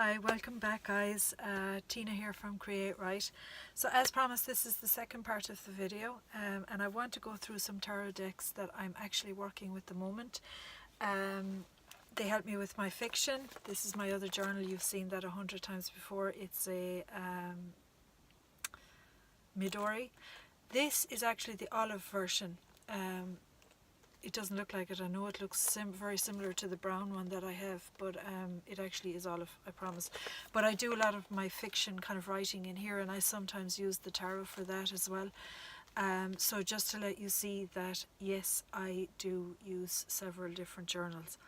Hi, welcome back guys. Tina here from Create Right. So as promised, this is the second part of the video and I want to go through some tarot decks that I'm actually working with at the moment. They help me with my fiction. This is my other journal. You've seen that 100 times before. It's a Midori. This is actually the olive version. It doesn't look like it. I know it looks very similar to the brown one that I have, but it actually is olive, I promise. But I do a lot of my fiction kind of writing in here, and I sometimes use the tarot for that as well. So just to let you see that, yes, I do use several different journals.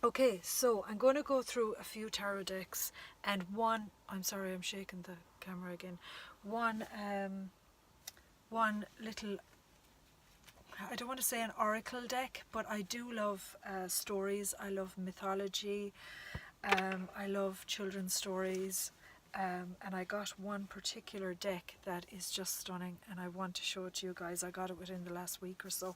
Okay, so I'm going to go through a few tarot decks, and one, I'm sorry, I'm shaking the camera again. One little, I don't want to say an oracle deck, but I do love stories. I love mythology. I love children's stories. And I got one particular deck that is just stunning, and I want to show it to you guys. I got it within the last week or so.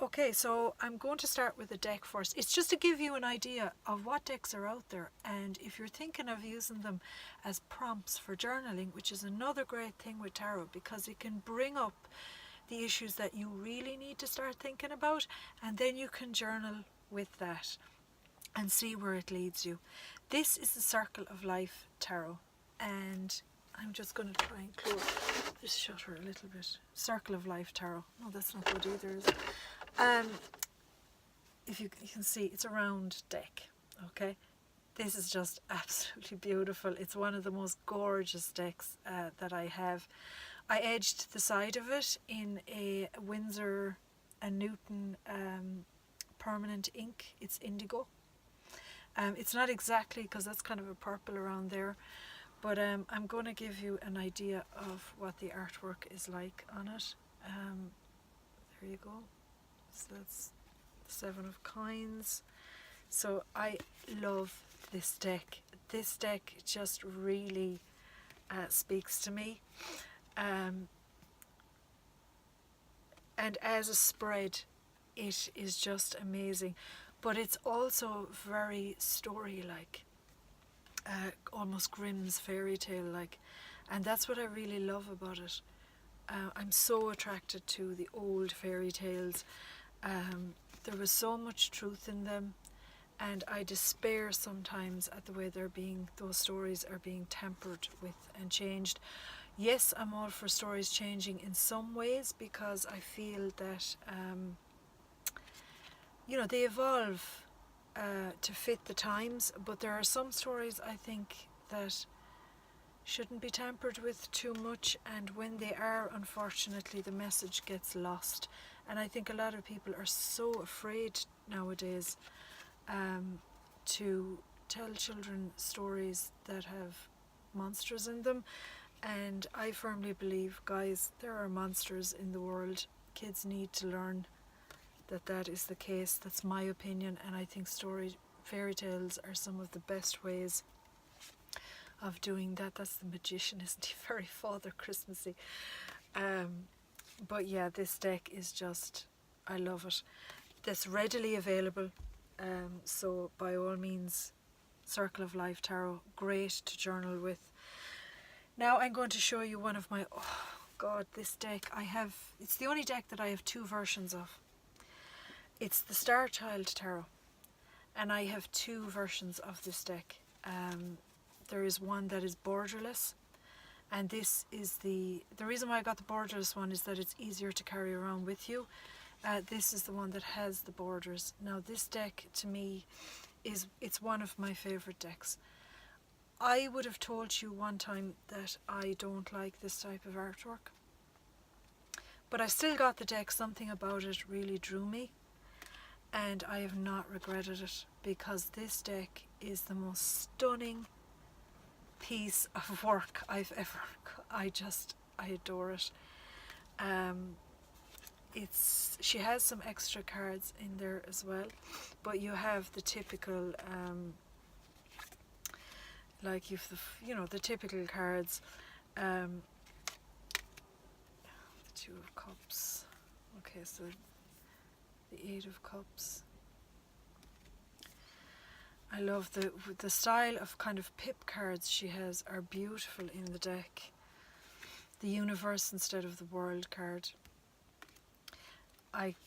Okay, so I'm going to start with the deck first. It's just to give you an idea of what decks are out there, and if you're thinking of using them as prompts for journaling, which is another great thing with tarot, because it can bring up the issues that you really need to start thinking about, and then you can journal with that and see where it leads you. This is the Circle of Life Tarot, and I'm just going to try and close this shutter a little bit. Circle of Life Tarot. No, that's not good either, is it? If you can see, it's a round deck, okay? This is just absolutely beautiful. It's one of the most gorgeous decks that I have. I edged the side of it in a Winsor & Newton permanent ink. It's indigo. It's not exactly, because that's kind of a purple around there, but I'm going to give you an idea of what the artwork is like on it. There you go. So that's the Seven of Coins. So I love this deck. This deck just really speaks to me. And as a spread, it is just amazing, but it's also very story-like, almost Grimm's fairy tale-like, and that's what I really love about it. I'm so attracted to the old fairy tales. There was so much truth in them, and I despair sometimes at the way those stories are being tampered with and changed. Yes, I'm all for stories changing in some ways, because I feel that, they evolve to fit the times, but there are some stories I think that shouldn't be tampered with too much, and when they are, unfortunately, the message gets lost. And I think a lot of people are so afraid nowadays to tell children stories that have monsters in them. And I firmly believe, guys, there are monsters in the world. Kids need to learn that that is the case. That's my opinion, and I think fairy tales are some of the best ways of doing that. That's the magician, isn't he? Very Father Christmassy. But yeah, this deck is just, I love it. That's readily available, so by all means, Circle of Life Tarot, great to journal with. Now I'm going to show you one of my, oh God, this deck it's the only deck that I have two versions of. It's the Star Child Tarot, and I have two versions of this deck. There is one that is borderless, and this is the reason why I got the borderless one is that it's easier to carry around with you. This is the one that has the borders. Now this deck, to me, it's one of my favorite decks. I would have told you one time that I don't like this type of artwork, but I still got the deck. Something about it really drew me, and I have not regretted it, because this deck is the most stunning piece of work I've ever, I adore it. She has some extra cards in there as well, but you have the typical like you've the typical cards, the Two of Cups, okay, so the Eight of Cups, I love the style of kind of pip cards she has are beautiful in the deck. The universe instead of the world card.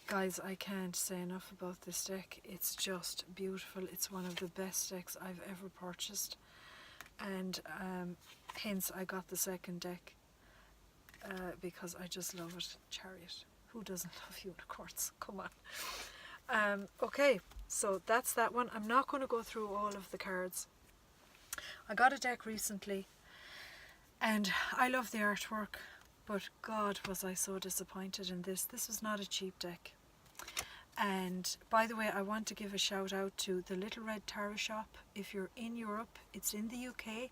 Guys, I can't say enough about this deck. It's just beautiful. It's one of the best decks I've ever purchased, and hence I got the second deck because I just love it. Chariot. Who doesn't love unicorns? Come on. Okay, so that's that one. I'm not going to go through all of the cards. I got a deck recently, and I love the artwork. But God, was I so disappointed in this. This was not a cheap deck. And by the way, I want to give a shout out to the Little Red Tarot Shop. If you're in Europe, it's in the UK.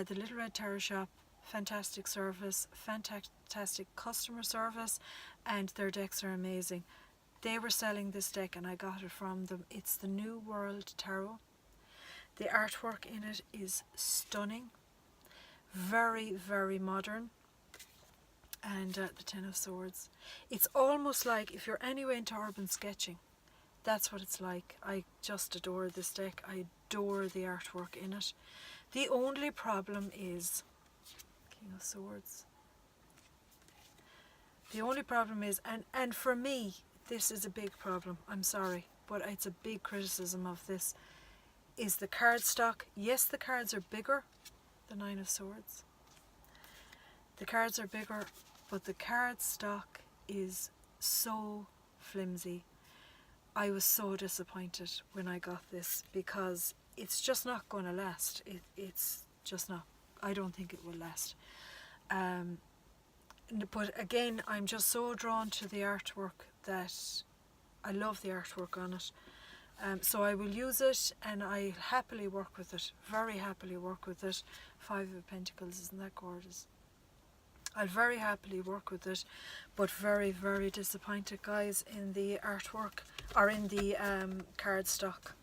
The Little Red Tarot Shop, fantastic service, fantastic customer service, and their decks are amazing. They were selling this deck and I got it from them. It's the New World Tarot. The artwork in it is stunning. Very, very modern. And the Ten of Swords. It's almost like, if you're anyway into urban sketching, that's what it's like. I just adore this deck. I adore the artwork in it. The only problem is King of Swords. The only problem is, and for me, this is a big problem. I'm sorry, but it's a big criticism of this, is the card stock. Yes, the cards are bigger, the Nine of Swords. The cards are bigger, but the card stock is so flimsy. I was so disappointed when I got this because it's just not going to last. It's just not. I don't think it will last. But again, I'm just so drawn to the artwork that I love the artwork on it. So I will use it and I'll happily work with it. Very happily work with it. Five of Pentacles, isn't that gorgeous? I'll very happily work with it, but very, very disappointed, guys, in the artwork, or in the card stock.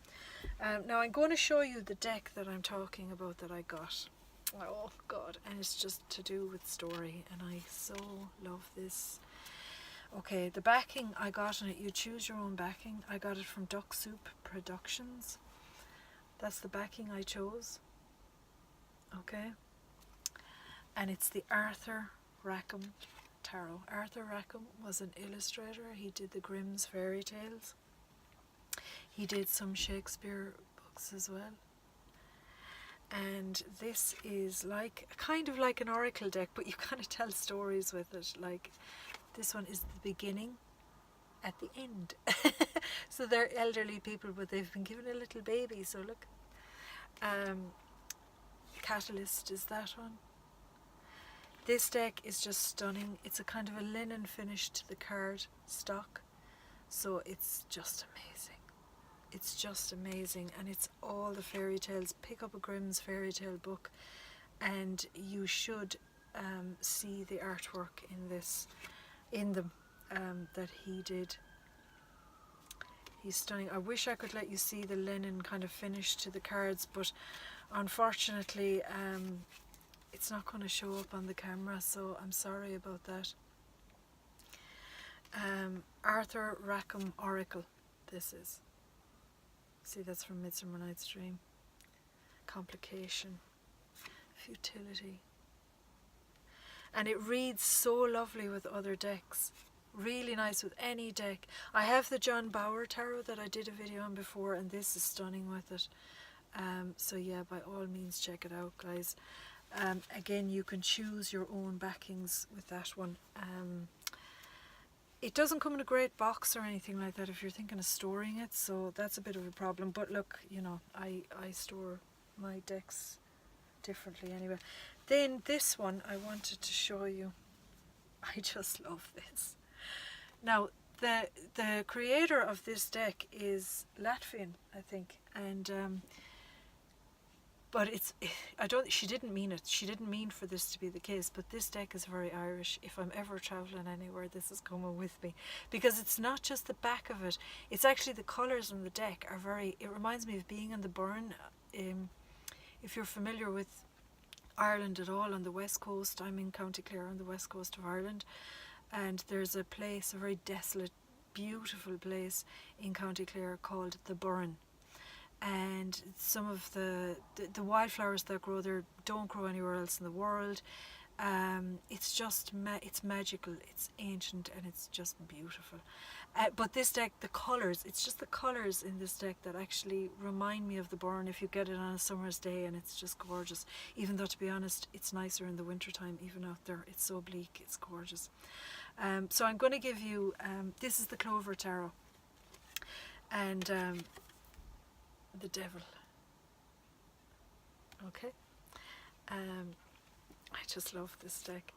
Now I'm going to show you the deck that I'm talking about that I got. Oh God, and it's just to do with story, and I so love this. Okay, the backing I got on it, you choose your own backing. I got it from Duck Soup Productions. That's the backing I chose. Okay. And it's the Arthur Rackham Tarot. Arthur Rackham was an illustrator. He did the Grimm's fairy tales. He did some Shakespeare books as well. And this is like kind of like an oracle deck, but you kind of tell stories with it. Like this one is the beginning at the end. So they're elderly people, but they've been given a little baby. So look, Catalyst is that one. This deck is just stunning. It's a kind of a linen finish to the card stock, so it's just amazing. It's just amazing, and it's all the fairy tales. Pick up a Grimm's fairy tale book and you should see the artwork in them that he did. He's stunning. I wish I could let you see the linen kind of finish to the cards, but unfortunately it's not going to show up on the camera, so I'm sorry about that. Arthur Rackham Oracle, this is. See, that's from Midsummer Night's Dream. Complication, futility. And it reads so lovely with other decks. Really nice with any deck. I have the John Bower Tarot that I did a video on before, and this is stunning with it. So yeah, by all means check it out, guys. Again, you can choose your own backings with that one. It doesn't come in a great box or anything like that if you're thinking of storing it, so that's a bit of a problem. But look, you know, I store my decks differently anyway. Then this one I wanted to show you. I just love this. Now, the creator of this deck is Latvian, I think, and but she didn't mean it. She didn't mean for this to be the case, but this deck is very Irish. If I'm ever travelling anywhere, this is coming with me. Because it's not just the back of it, it's actually the colours on the deck are very, it reminds me of being in the Burren. If you're familiar with Ireland at all, on the west coast, I'm in County Clare on the west coast of Ireland, and there's a place, a very desolate, beautiful place in County Clare called the Burren. and some of the wildflowers that grow there don't grow anywhere else in the world. It's just it's magical, it's ancient, and it's just beautiful. But this deck, the colours, it's just the colours in this deck that actually remind me of the Burren if you get it on a summer's day, and it's just gorgeous. Even though, to be honest, it's nicer in the wintertime, even out there. It's so bleak, it's gorgeous. So I'm going to give you, this is the Clover Tarot, and the Devil. Okay. I just love this deck.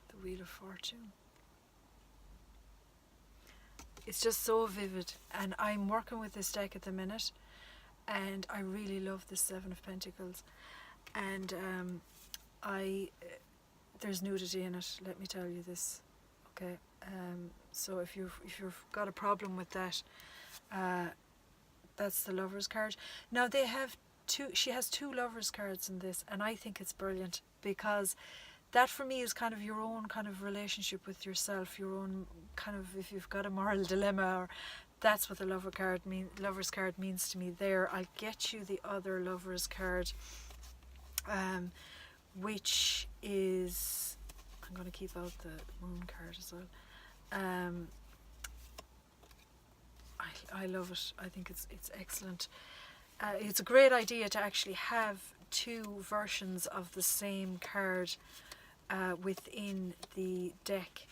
The Wheel of Fortune. It's just so vivid, and I'm working with this deck at the minute, and I really love the Seven of Pentacles, and there's nudity in it, let me tell you this. Okay. So if you've got a problem with that, that's the Lovers card. Now they have she has two Lovers cards in this, and I think it's brilliant, because that for me is kind of your own kind of relationship with yourself, your own kind of, if you've got a moral dilemma, or that's what the Lovers card means to me there. I'll get you the other Lovers card, which is, I'm going to keep out the Moon card as well. I love it. I think it's excellent. It's a great idea to actually have two versions of the same card within the deck.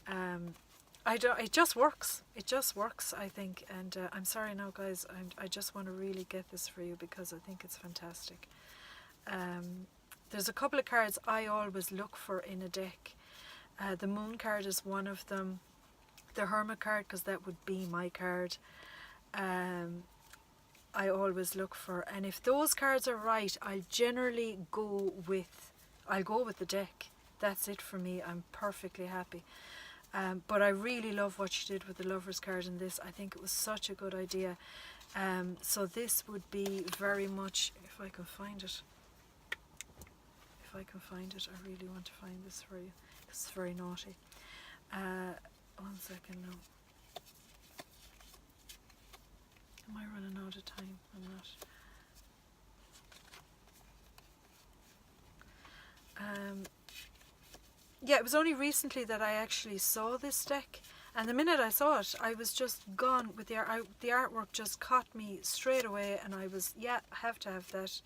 It just works. It just works, I think. And I'm sorry now, guys. I just want to really get this for you because I think it's fantastic. There's a couple of cards I always look for in a deck. The Moon card is one of them. The Hermit card, because that would be my card. I always look for, and if those cards are right, I'll generally go with the deck. That's it for me. I'm perfectly happy. But I really love what she did with the Lovers card in this. I think it was such a good idea. So this would be very much, if I can find it. If I can find it, I really want to find this for you. It's very naughty. 1 second now. Am I running out of time? I'm not. Yeah, it was only recently that I actually saw this deck, and the minute I saw it, I was just gone with the artwork. Just caught me straight away, and I was, yeah, I have to have that,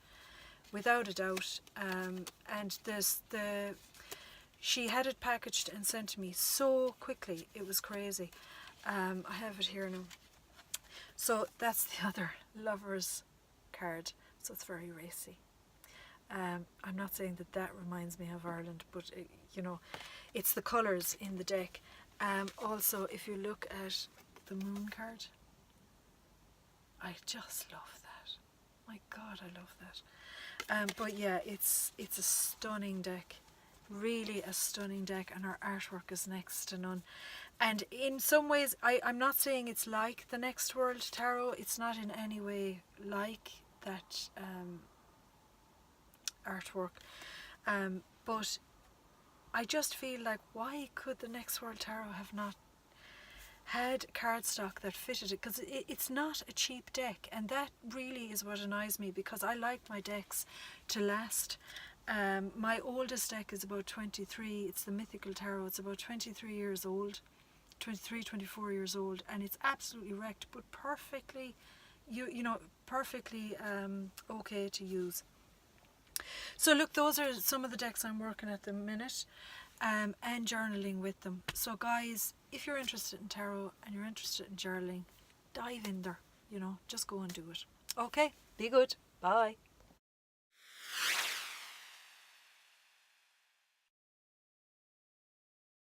without a doubt. And she had it packaged and sent to me so quickly, it was crazy. I have it here now. So that's the other Lovers card, so it's very racy. I'm not saying that reminds me of Ireland, but you know, it's the colours in the deck. Also, if you look at the Moon card, I just love that. My God, I love that. But yeah, it's a stunning deck, really a stunning deck, and our artwork is next to none. And in some ways, I'm not saying it's like the Next World Tarot. It's not in any way like that artwork. But I just feel like, why could the Next World Tarot have not had cardstock that fitted it? Because it's not a cheap deck, and that really is what annoys me, because I like my decks to last. My oldest deck is about 23. It's the Mythical Tarot. It's about 23 years old. 23, 24 years old, and it's absolutely wrecked, but perfectly, perfectly okay to use. So look, those are some of the decks I'm working at the minute, and journaling with them. So guys, if you're interested in tarot and you're interested in journaling, dive in there, just go and do it. Okay, be good. Bye.